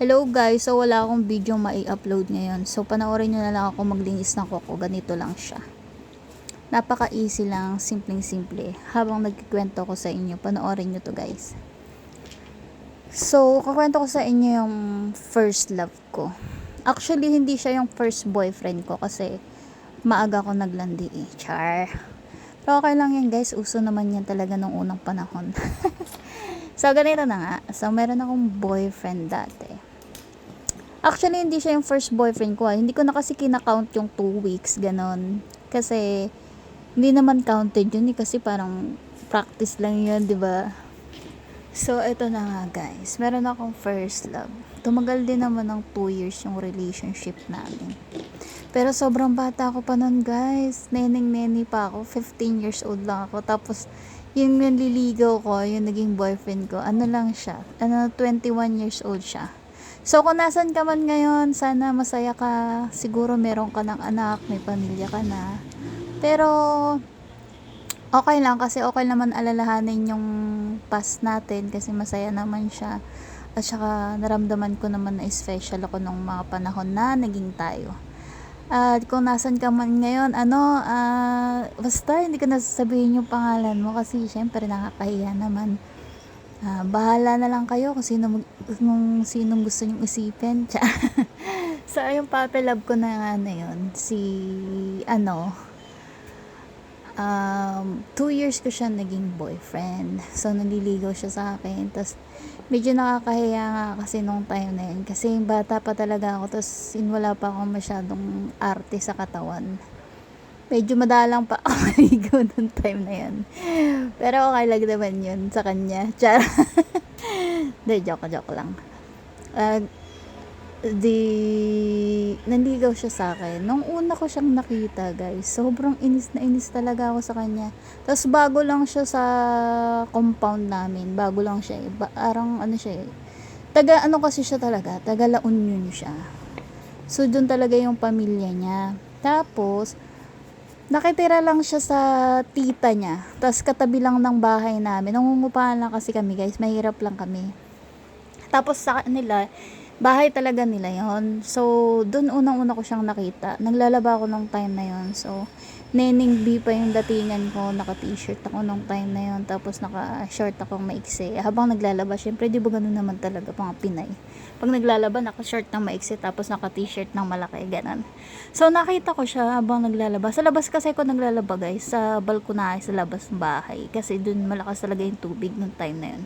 Hello guys, so wala akong video mai-upload ngayon. So panoorin nyo na lang ako maglinis ng kuko. Ganito lang siya. Napaka easy lang, simpleng-simple. Habang nagkikwento ko sa inyo, panoorin nyo to guys. So, kukwento ko sa inyo yung first love ko. Actually, hindi siya yung first boyfriend ko kasi maaga ko naglandi eh. Char. Pero okay lang yan guys, uso naman yan talaga nung unang panahon. So, ganito na nga. So, meron akong boyfriend dati. Actually, hindi siya yung first boyfriend ko. Hindi ko na kasi kinakount yung 2 weeks, ganon. Kasi, hindi naman counted yun kasi parang practice lang yun, di ba? So, ito na nga guys. Meron akong first love. Tumagal din naman ng 2 years yung relationship namin. Pero sobrang bata ako pa nun guys. Neneng-neni pa ako. 15 years old lang ako. Tapos, yung nililigaw ko, yung naging boyfriend ko, ano lang siya? 21 years old siya. So, kung nasan ka man ngayon, sana masaya ka. Siguro meron ka ng anak, may pamilya ka na. Pero, okay lang kasi okay naman alalahanin yung past natin kasi masaya naman siya. At saka, naramdaman ko naman na special ako nung mga panahon na naging tayo. At kung nasan ka man ngayon, basta hindi ko nasasabihin yung pangalan mo kasi syempre nakakahiya naman. Bahala na lang kayo kung sinong gusto nyong isipin. So, yung puppy love ko na nga na yun, si 2 years ko siya naging boyfriend. So, naliligaw siya sa akin. Tapos, medyo nakakahiya nga kasi nung time na yun. Kasi bata pa talaga ako. Tapos, wala pa ako masyadong arte sa katawan. Medyo madalang pa ako maligaw nung time na yun. Pero okay lang naman yun sa kanya. Char. De, joke lang. Nanligaw siya sa akin. Nung una ko siyang nakita, guys, sobrang inis na inis talaga ako sa kanya. Tapos bago lang siya sa compound namin. Bago lang siya eh. Parang ano siya eh. Taga La Union siya. So, doon talaga yung pamilya niya. Tapos, nakitira lang siya sa tita niya. Tapos katabi lang ng bahay namin. Nangungupahan lang kasi kami guys. Mahirap lang kami. Tapos sa kanila, bahay talaga nila yon. So, doon unang-una ko siyang nakita. Naglalaba ako nung time na yon. So, Neneng B pa yung datingan ko. Naka-t-shirt ako nung time na yon. Tapos naka-short akong maiksi. Habang naglalaba, syempre di ba ganun naman talaga mga Pinay. Pag naglalaba, naka-short ng maiksi. Tapos naka-t-shirt ng malaki. Ganon. So, nakita ko siya habang naglalaba. Sa labas kasi ako naglalaba guys. Sa balkonahe sa labas ng bahay. Kasi doon malakas talaga yung tubig nung time na yun.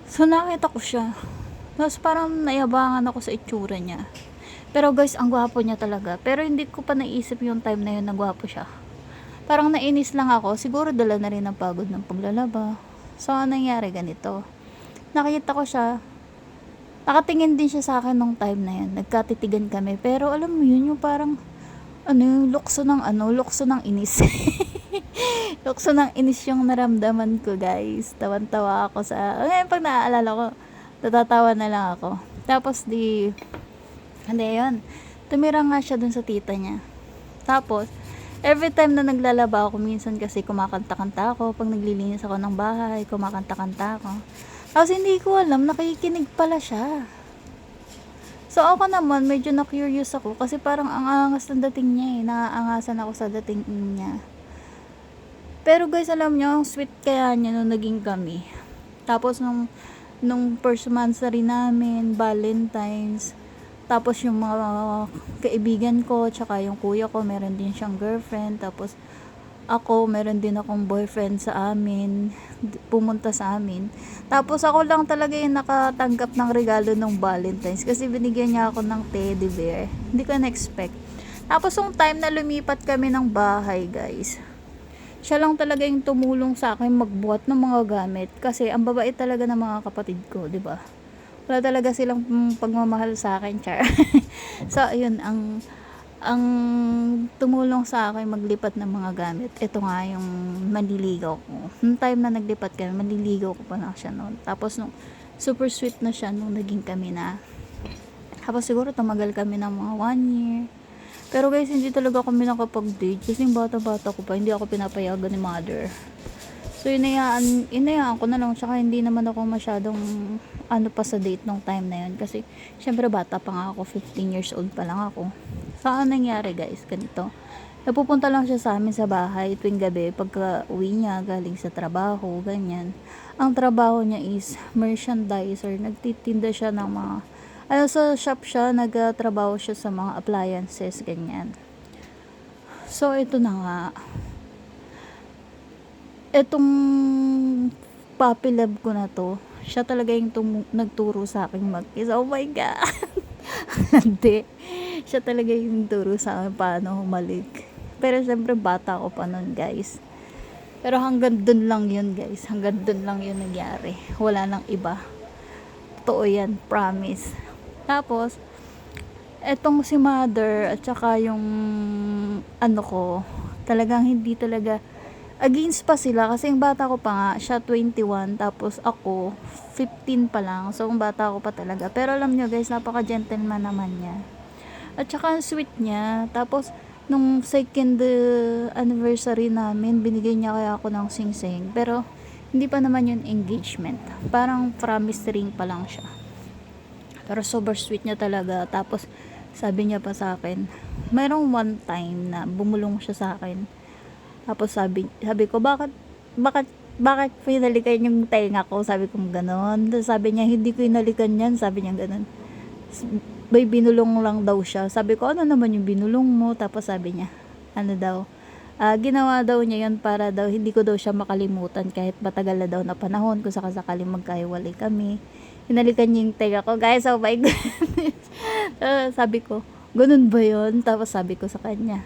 So, nakita ko siya. Tapos parang nayabangan ako sa itsura niya. Pero guys, ang gwapo niya talaga. Pero hindi ko pa naisip yung time na yun na gwapo siya. Parang nainis lang ako. Siguro dala na rin ang pagod ng paglalaba. So, anong nangyari ganito? Nakita ko siya. Nakatingin din siya sa akin nung time na yun. Nagkatitigan kami. Pero alam mo yun, yung parang lukso ng inis. Lukso ng inis yung naramdaman ko guys. Tawan-tawa ako ngayon pag naaalala ko, natatawa na lang ako. Tapos yun. Tumira nga siya dun sa tita niya. Tapos, every time na naglalaba ako, minsan kasi kumakanta-kanta ako. Pag naglilinis ako ng bahay, kumakanta-kanta ako. Tapos hindi ko alam, nakikinig pala siya. So, ako naman, medyo na-curious ako kasi parang ang angas ng dating niya eh. Naaangasan ako sa dating niya. Pero guys, alam niyo, ang sweet kaya niya nung naging kami. Tapos, nung first monthsary namin, Valentine's, tapos yung mga kaibigan ko, tsaka yung kuya ko, meron din siyang girlfriend. Tapos ako, meron din akong boyfriend sa amin, pumunta sa amin. Tapos ako lang talaga yung nakatanggap ng regalo ng Valentine's kasi binigyan niya ako ng teddy bear. Hindi ko na-expect. Tapos yung time na lumipat kami ng bahay, guys, siya lang talaga yung tumulong sa akin magbuhat ng mga gamit kasi ang babae talaga ng mga kapatid ko, 'di ba? Wala talaga silang pagmamahal sa akin, char. So, ayun, ang tumulong sa akin maglipat ng mga gamit. Ito nga yung manliligaw ko. Nung time na naglipat kami, manliligaw ko pa na siya noon. Tapos, super sweet na siya nung naging kami na. Tapos, siguro tumagal kami ng mga 1 year. Pero guys, hindi talaga kami nakapag-date kasi bata-bata ko pa, hindi ako pinapayagan ni mother. So, inayaan ko na lang. Tsaka hindi naman ako masyadong ano pa sa date nung time na yun. Kasi, syempre bata pa nga ako. 15 years old pa lang ako. So, ano nangyari guys? Ganito. Napupunta lang siya sa amin sa bahay tuwing gabi. Pagka uwi niya, galing sa trabaho, ganyan. Ang trabaho niya is merchandiser. Nagtitinda siya ng mga, ano sa shop siya, nagtrabaho siya sa mga appliances, ganyan. So, ito na nga. Etong puppy love ko na to, siya talaga yung nagturo sa akin mag-kiss. Oh my God! Hindi. Siya talaga yung turo sa akin paano humalik. Pero syempre bata ako pa nun guys. Pero hanggang dun lang yun guys. Hanggang dun lang yun nangyari. Wala nang iba. Totoo yan. Promise. Tapos, etong si mother at saka yung ano ko, talagang hindi talaga against pa sila kasi yung bata ko pa nga, siya 21 tapos ako 15 pa lang. So, yung bata ko pa talaga. Pero alam nyo guys, napaka-gentleman naman niya. At saka ang sweet niya. Tapos, nung second anniversary namin, binigay niya kaya ako ng sing-sing. Pero, hindi pa naman yun engagement. Parang promise ring pa lang siya. Pero super sweet niya talaga. Tapos, sabi niya pa sa akin, mayroong one time na bumulong siya sa akin. Tapos sabi ko, bakit pinalikan yung tenga ko? Sabi ko gano'n. Tapos sabi niya, hindi ko inalikan yan. Sabi niya gano'n. Bay, binulong lang daw siya. Sabi ko, ano naman yung binulong mo? Tapos sabi niya, ano daw, ginawa daw niya yan para daw, hindi ko daw siya makalimutan kahit matagal na daw na panahon kung sakasakaling magkahiwalay kami. Hinalikan niya yung tenga ko. Guys, oh my goodness. Sabi ko, ganun ba yun? Tapos sabi ko sa kanya,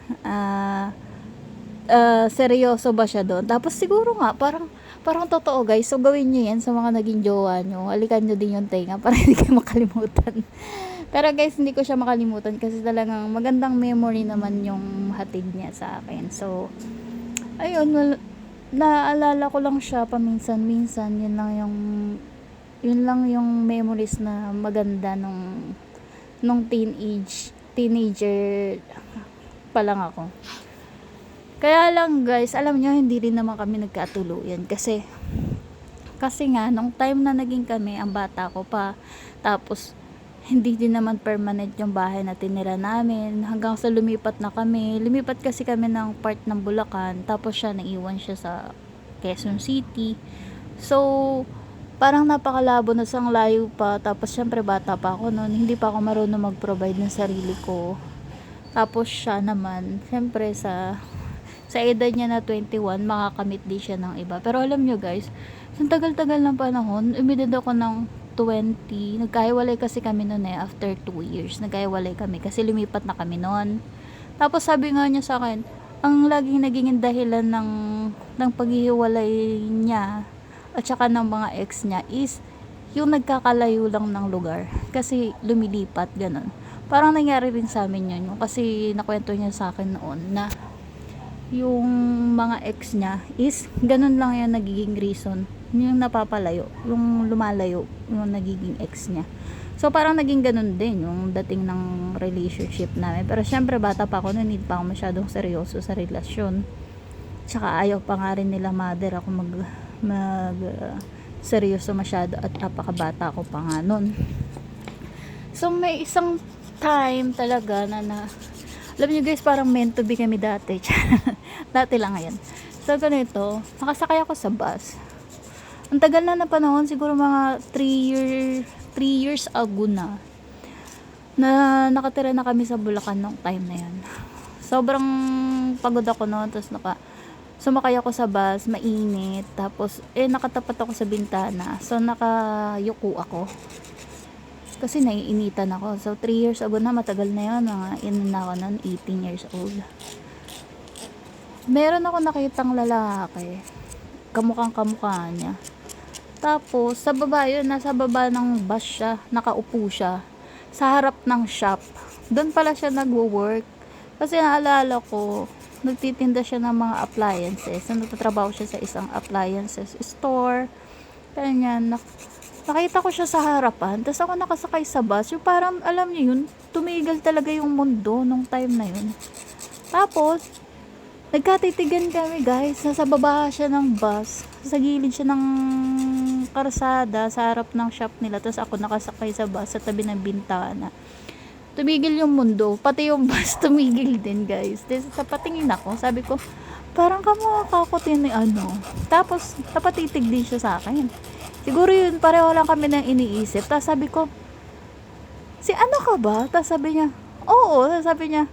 seryoso ba siya doon? Tapos siguro nga, parang totoo guys. So gawin niyo yan sa mga naging jowa nyo. Halikan nyo din yung tenga para hindi kayo makalimutan. Pero guys, hindi ko siya makalimutan kasi talagang magandang memory naman yung hatid niya sa akin. So, ayun, naalala ko lang siya paminsan-minsan. Yun lang yung memories na maganda nung teenager pa lang ako. Kaya lang guys, alam nyo, hindi rin naman kami nagkatuluyan kasi nga, nung time na naging kami, ang bata ko pa, tapos hindi din naman permanent yung bahay na tinira namin, hanggang sa lumipat na kami. Lumipat kasi kami ng part ng Bulacan, tapos siya, naiwan siya sa Quezon City. So, parang napakalabo na sang layo pa, tapos syempre bata pa ako noon, hindi pa ako marunong mag-provide ng sarili ko. Tapos siya naman, syempre sa edad niya na 21, makakamit din siya ng iba. Pero alam nyo guys, sa tagal-tagal ng panahon, umidad ako ng 20. Nagkahiwalay kasi kami noon after 2 years. Nagkahiwalay kami kasi lumipat na kami noon. Tapos sabi nga niya sa akin, ang laging naging dahilan ng paghihiwalay niya at saka ng mga ex niya is yung nagkakalayo lang ng lugar. Kasi lumilipat, ganun. Parang nangyari rin sa amin yun. Kasi nakwento niya sa akin noon na yung mga ex niya is ganun lang yung nagiging reason, yung napapalayo, yung lumalayo yung nagiging ex niya. So parang naging ganun din yung dating ng relationship namin. Pero syempre bata pa ako noon, hindi pa ako masyadong seryoso sa relasyon. Tsaka ayaw pa nga rin nila mother ako mag seryoso masyado at napakabata ko pa nga noon. So may isang time talaga na alam niyo guys, parang meant to be kami dati. Dati lang ngayon. So, ganito, nakasakay ako sa bus. Ang tagal na panahon, siguro mga 3 years ago na nakatira na kami sa Bulacan nung time na yun. Sobrang pagod ako noon, tapos sumakay ako sa bus, mainit, tapos nakatapat ako sa bintana. So, nakayuko ako. Kasi naiinitan ako. So, 3 years ago na, matagal na yun. Mga na ako nun, 18 years old. Meron ako nakitang lalaki. Kamukhang-kamukha niya. Tapos, sa baba yun, nasa baba ng bus siya. Nakaupo siya. Sa harap ng shop. Doon pala siya nagwo-work. Kasi naalala ko, nagtitinda siya ng mga appliances. Nagtatrabaho siya sa isang appliances store. Kanya, nakita ko siya sa harapan, tapos ako nakasakay sa bus, yung parang, alam niyo yun, tumigal talaga yung mundo nung time na yun. Tapos, Nagkatitigan kami guys, nasa baba siya ng bus, sa gilid siya ng karsada, sa harap ng shop nila, tapos ako nakasakay sa bus sa tabi ng bintana. Tumigil yung mundo, pati yung bus tumigil din guys. Tapos tapatingin ako, sabi ko, parang kamukhakakot yun ni ano. Tapos napatitig din siya sa akin. Siguro yun, pareho lang kami nang iniisip. Tapos sabi ko, si ano ka ba? Tapos sabi niya, oo. Tapos sabi niya,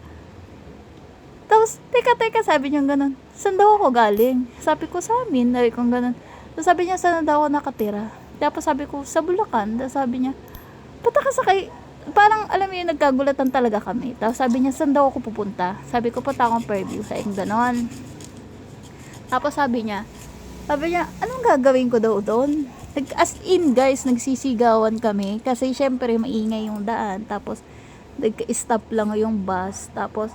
tapos, teka, sabi niya ganun. Saan daw ako galing? Sabi ko, sa amin. Sabi ko ganun. Tapos sabi niya, saan daw ako nakatira? Tapos sabi ko, sa Bulacan. Tapos sabi niya, punta ka sa kay... Parang, alam mo yun, nagkagulatan talaga kami. Tapos sabi niya, saan daw ako pupunta? Sabi ko, punta akong Fairview. Sa ganon. Tapos sabi niya, anong gagawin ko daw doon? As in, guys, nagsisigawan kami. Kasi, syempre, maingay yung daan. Tapos, nag-stop lang yung bus. Tapos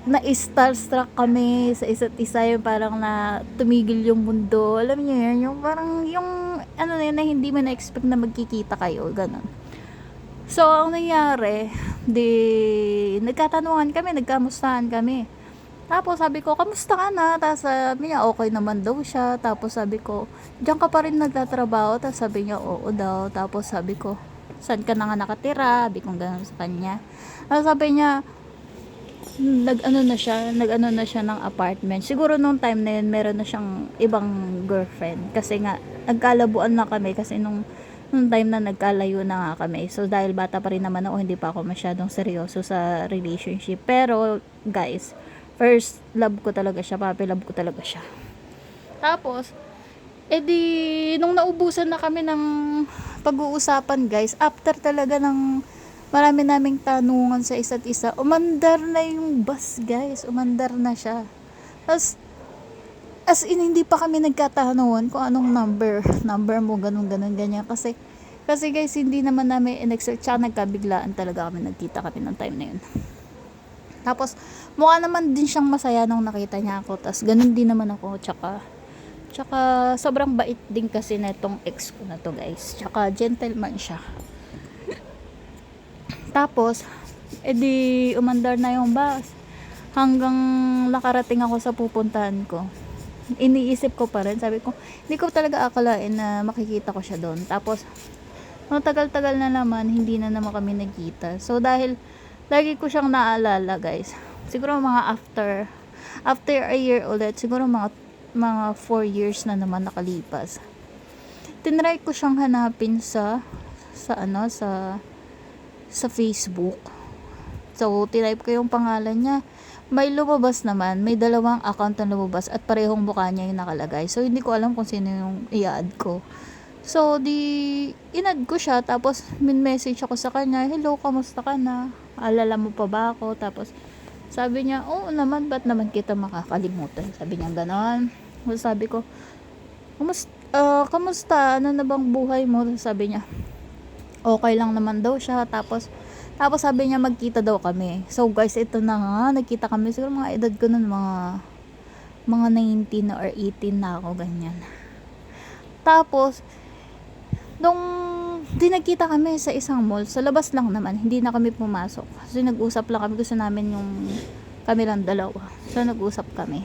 na-starstruck kami sa isa't isa, yung parang na tumigil yung mundo. Alam niyo yun, yung parang yung ano na yun, na hindi mo na-expect na magkikita kayo, ganun. So, ang nangyari, nagkatanungan kami, nagkamustahan kami. Tapos sabi ko, kamusta ka na? Tapos sabi niya, okay naman daw siya. Tapos sabi ko, diyan ka pa rin nagtatrabaho? Tapos sabi niya, oo daw. Tapos sabi ko, saan ka na nga nakatira? Sabi ko gano'n sa kanya. Tapos sabi niya, nag-ano na siya ng apartment. Siguro nung time na yun, meron na siyang ibang girlfriend. Kasi nga, nagkalabuan na kami. Kasi nung time na nagkalayo na nga kami. So, dahil bata pa rin naman ako, hindi pa ako masyadong seryoso sa relationship. Pero, guys, first love ko talaga siya. Puppy love ko talaga siya. Tapos, nung naubusan na kami ng pag-uusapan, guys, after talaga ng marami naming tanungan sa isa't isa, umandar na yung bus, guys. Umandar na siya. Tapos, as in, hindi pa kami nagkatanuan kung anong number mo, ganun, ganyan. Kasi guys, hindi naman namin in-expect, tsaka nagkabiglaan talaga kami, nagkita kami ng time na yun. Tapos, mukha naman din siyang masaya nung nakita niya ako. Tapos, ganun din naman ako, tsaka sobrang bait din kasi na itong ex ko na to, guys. Tsaka, gentleman siya. Tapos, umandar na yung bus. Hanggang nakarating ako sa pupuntahan ko. Iniisip ko pa rin. Sabi ko, hindi ko talaga akalain na makikita ko siya doon. Tapos, nung tagal-tagal na naman, hindi na naman kami nagkita. So, dahil lagi ko siyang naalala, guys. Siguro mga after a year ulit, siguro mga 4 years na naman nakalipas. Tinry ko siyang hanapin sa Facebook. So, titype ko yung pangalan niya. May lumabas naman, may 2 account na lumabas at parehong mukha niya yung nakalagay. So, hindi ko alam kung sino yung i-add ko. So, in-add ko siya, tapos min-message ako sa kanya, hello, kamusta ka na? Alala mo pa ba ako? Tapos, sabi niya, oo naman, ba't naman kita makakalimutan? Sabi niya, ganon. So, sabi ko, kamusta? Ano na bang buhay mo? Sabi niya, okay lang naman daw siya. Tapos sabi niya magkita daw kami. So guys, ito na nga, nagkita kami. Siguro mga edad ko nun, mga 19 or 18 na ako, ganyan. Tapos nung nagkita kami sa isang mall, sa labas lang naman, hindi na kami pumasok. Kasi nag-usap lang kami, gusto namin yung kami lang dalawa. So nag-usap kami.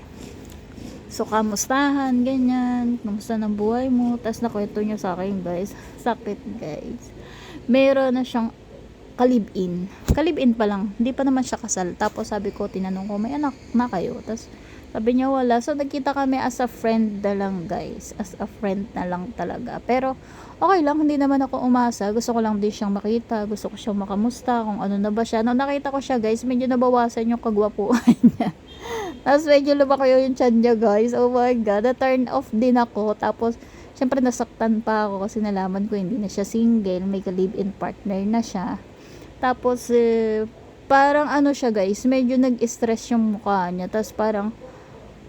So, kamustahan, ganyan, kamusta ng buhay mo? Tapos nakwento niya sa akin, guys. Sakit, guys. Meron na siyang kalib-in pa lang, hindi pa naman siya kasal. Tapos sabi ko, tinanong ko, may anak na kayo? Tapos sabi niya wala. So nagkita kami as a friend na lang, guys, as a friend na lang talaga. Pero okay lang, hindi naman ako umasa. Gusto ko lang din siyang makita, gusto ko siyang makamusta, kung ano na ba siya. Nung nakita ko siya, guys, medyo nabawasan yung kagwapuan niya. Tapos medyo lumaki yung tiyan niya, guys. Oh my god, na-turn off din ako. Tapos syempre nasaktan pa ako kasi nalaman ko hindi na siya single, may ka-live-in partner na siya. Tapos parang ano siya, guys, medyo nag-stress yung mukha niya. Tapos parang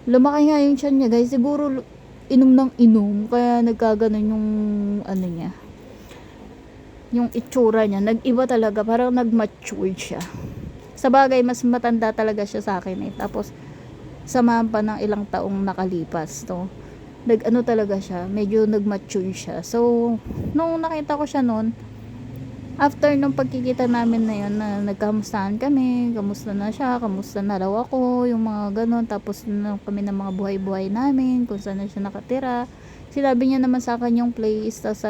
lumaki nga yung tiyan niya, guys. Siguro inom ng inom, kaya nagkaganon yung ano niya, yung itsura niya. Nag-iba talaga, parang nag-mature siya. Sa bagay, mas matanda talaga siya sa akin eh. Tapos samahan pa ng ilang taong nakalipas. So, talaga siya, medyo nag-mature siya. So, nung nakita ko siya noon, After nung pagkikita namin na yun, na nagkamustahan kami, kamusta na siya, kamusta na raw ako, yung mga ganon. Tapos na kami ng mga buhay-buhay namin, kung saan na siya nakatira. Sinabi niya naman sa akin yung place, tapos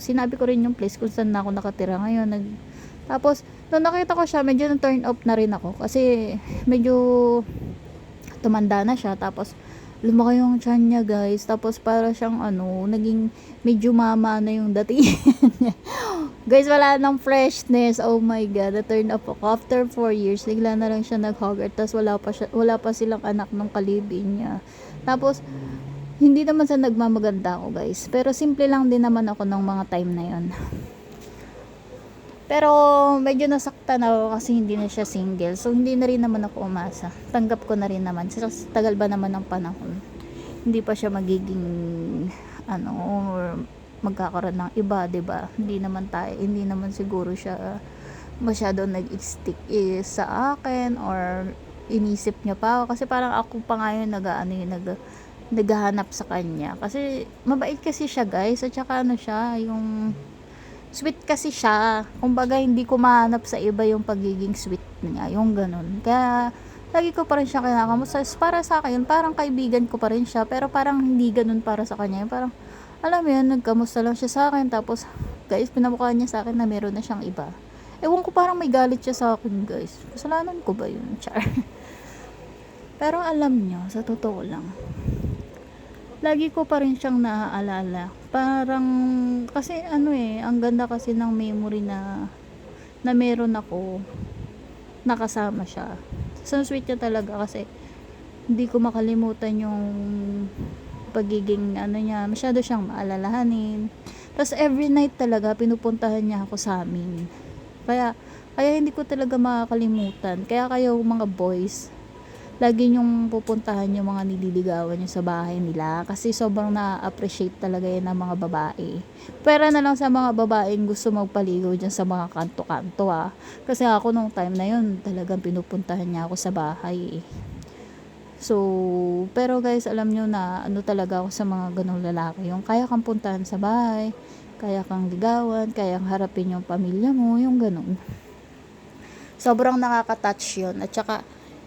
sinabi ko rin yung place kung saan na ako nakatira ngayon. Tapos, nung nakita ko siya, medyo na-turn off na rin ako. Kasi, medyo tumanda na siya. Tapos, lumaki yung tiyan niya, guys. Tapos, para siyang, naging medyo mama na yung dating niya. Guys, wala nang freshness. Oh my God, na-turn off ako. After 4 years, bigla na lang siya nag-hogger. Tapos, wala pa silang anak ng kalibin niya. Tapos, hindi naman sa nagmamaganda ako, guys. Pero, simple lang din naman ako ng mga time na yon. Pero medyo nasaktan ako kasi hindi na siya single. So hindi na rin naman ako umasa. Tanggap ko na rin naman. Kasi tagal ba naman ng panahon. Hindi pa siya magiging or magkakaroon ng iba, 'di ba? Hindi naman siguro siya masyado nag-stick sa akin or inisip niya pa ako kasi parang ako pa ngayon naghahanap sa kanya. Kasi mabait kasi siya, guys. At saka siya, yung sweet kasi siya. Kumbaga, hindi ko mahanap sa iba yung pagiging sweet niya. Yung ganun. Kaya, lagi ko pa rin siya kinakamusta. Para sa akin, parang kaibigan ko pa rin siya. Pero parang hindi ganun para sa kanya. Parang, alam mo yun, nagkamusta lang siya sa akin. Tapos, guys, pinamukha niya sa akin na meron na siyang iba. Ewan ko, parang may galit siya sa akin, guys. Kasalanan ko ba yun? Char. Pero alam niyo, sa totoo lang, lagi ko pa rin siyang naaalala. Parang, kasi ang ganda kasi ng memory na meron ako, nakasama siya. So sweet niya talaga kasi, hindi ko makalimutan yung pagiging niya, masyado siyang maalalahanin. Tapos every night talaga, pinupuntahan niya ako sa amin. Kaya hindi ko talaga makakalimutan. Kaya kayo mga boys, lagi nyong pupuntahan yung mga nililigawan nyo sa bahay nila kasi sobrang na-appreciate talaga yan ng mga babae. Pero na lang sa mga babaeng gusto magpaligaw dyan sa mga kanto-kanto kasi ako nung time na yun talagang pinupuntahan niya ako sa bahay. So, pero guys, alam nyo na talaga ako sa mga ganong lalaki, yung kaya kang puntahan sa bahay, kaya kang ligawan, kaya kang harapin yung pamilya mo, yung ganon. Sobrang nakaka-touch yun. At saka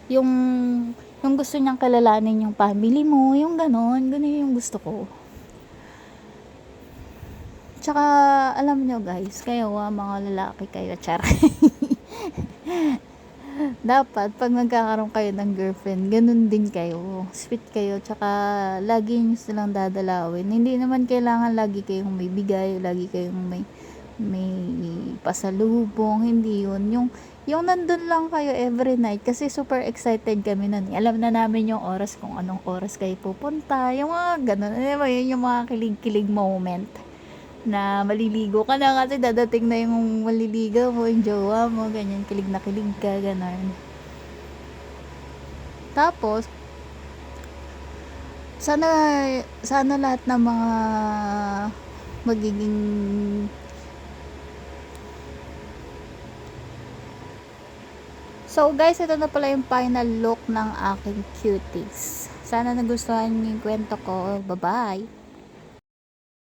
yung gusto niyang kilalanin yung family mo, yung ganun yung gusto ko. Tsaka, alam nyo guys, kayo mga lalaki kayo, char. Dapat, pag magkakaroon kayo ng girlfriend, ganun din kayo. Sweet kayo, tsaka lagi nyo silang dadalawin. Hindi naman kailangan lagi kayong may bigay, lagi kayong may pasalubong, hindi yun. Yung nandun lang kayo every night kasi super excited kami nun. Alam na namin yung oras kung anong oras kayo pupunta. Yung mga ganun. Alam mo yun, yung mga kilig-kilig moment na maliligo ka na kasi dadating na yung maliligaw mo, yung jowa mo, ganyan, kilig na kilig ka, ganun. Tapos, sana lahat ng mga magiging So guys, ito na pala yung final look ng aking cuties. Sana nagustuhan niyo yung kwento ko. Bye-bye!